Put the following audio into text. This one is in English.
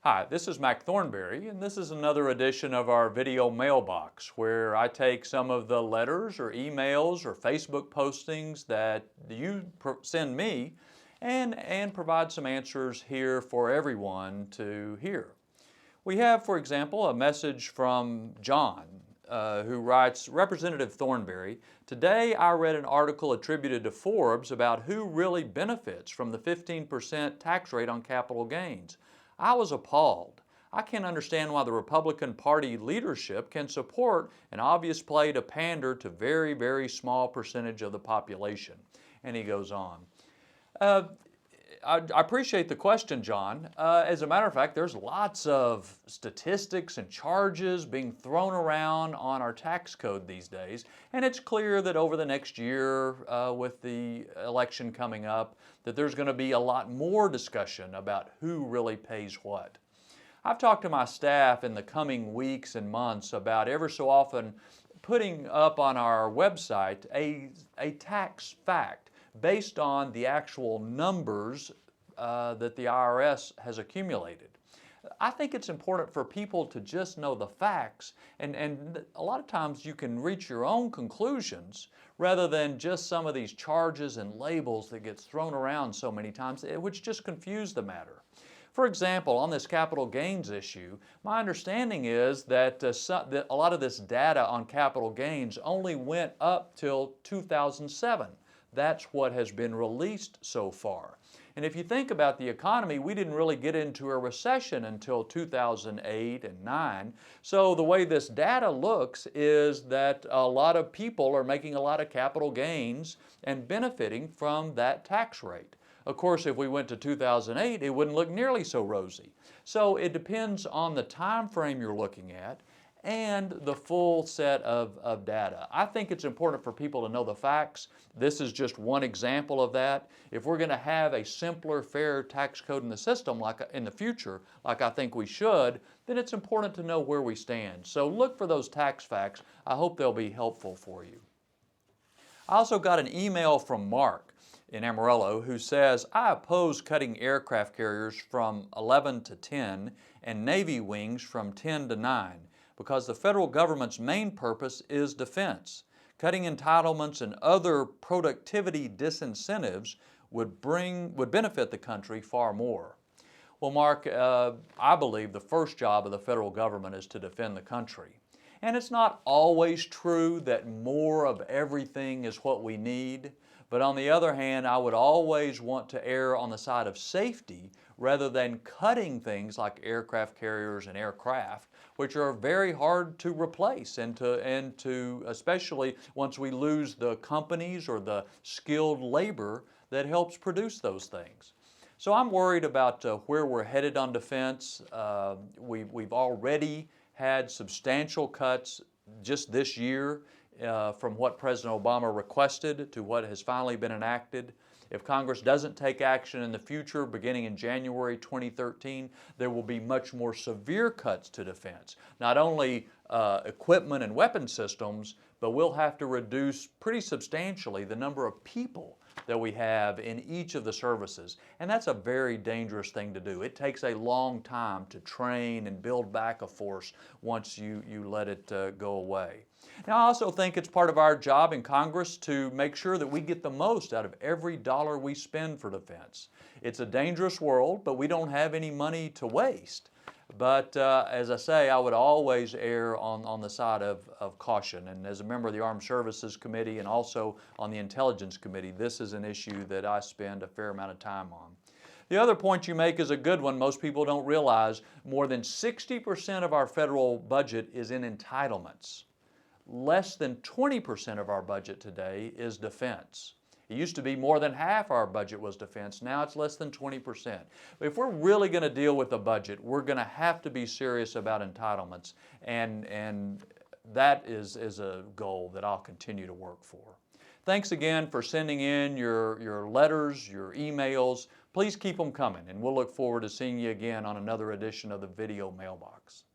Hi, this is Mac Thornberry, and this is another edition of our video mailbox where I take some of the letters or emails or Facebook postings that you send me and provide some answers here for everyone to hear. We have, for example, a message from John who writes, Representative Thornberry, today I read an article attributed to Forbes about who really benefits from the 15% tax rate on capital gains. I was appalled. I can't understand why the Republican Party leadership can support an obvious play to pander to very, very small percentage of the population. And he goes on. I appreciate the question, John. As a matter of fact, there's lots of statistics and charges being thrown around on our tax code these days, and it's clear that over the next year, with the election coming up, that there's going to be a lot more discussion about who really pays what. I've talked to my staff in the coming weeks and months about ever so often putting up on our website a tax fact based on the actual numbers that the IRS has accumulated. I think it's important for people to just know the facts, and a lot of times you can reach your own conclusions rather than just some of these charges and labels that gets thrown around so many times, which just confuse the matter. For example, on this capital gains issue, my understanding is that a lot of this data on capital gains only went up till 2007. That's what has been released so far. And if you think about the economy, we didn't really get into a recession until 2008 and 9. So the way this data looks is that a lot of people are making a lot of capital gains and benefiting from that tax rate. Of course, if we went to 2008, it wouldn't look nearly so rosy. So it depends on the time frame you're looking at and the full set of data. I think it's important for people to know the facts. This is just one example of that. If we're going to have a simpler, fair tax code in the system like in the future, like I think we should, then it's important to know where we stand. So look for those tax facts. I hope they'll be helpful for you. I also got an email from Mark in Amarillo who says, I oppose cutting aircraft carriers from 11 to 10 and Navy wings from 10 to 9. Because the federal government's main purpose is defense. Cutting entitlements and other productivity disincentives would benefit the country far more. Well, Mark, I believe the first job of the federal government is to defend the country. And it's not always true that more of everything is what we need. But on the other hand, I would always want to err on the side of safety rather than cutting things like aircraft carriers and aircraft, which are very hard to replace and to especially once we lose the companies or the skilled labor that helps produce those things. So I'm worried about where we're headed on defense. We've already had substantial cuts just this year from what President Obama requested to what has finally been enacted. If Congress doesn't take action in the future, beginning in January 2013, there will be much more severe cuts to defense. Not only equipment and weapon systems, but we'll have to reduce pretty substantially the number of people that we have in each of the services. And that's a very dangerous thing to do. It takes a long time to train and build back a force once you let it go away. Now, I also think it's part of our job in Congress to make sure that we get the most out of every dollar we spend for defense. It's a dangerous world, but we don't have any money to waste. But as I say, I would always err on the side of caution. And as a member of the Armed Services Committee and also on the Intelligence Committee, this is an issue that I spend a fair amount of time on. The other point you make is a good one. Most people don't realize more than 60% of our federal budget is in entitlements. Less than 20% of our budget today is defense. It used to be more than half our budget was defense. Now it's less than 20%. But if we're really going to deal with the budget, we're going to have to be serious about entitlements. And that is a goal that I'll continue to work for. Thanks again for sending in your letters, your emails. Please keep them coming, and we'll look forward to seeing you again on another edition of the Video Mailbox.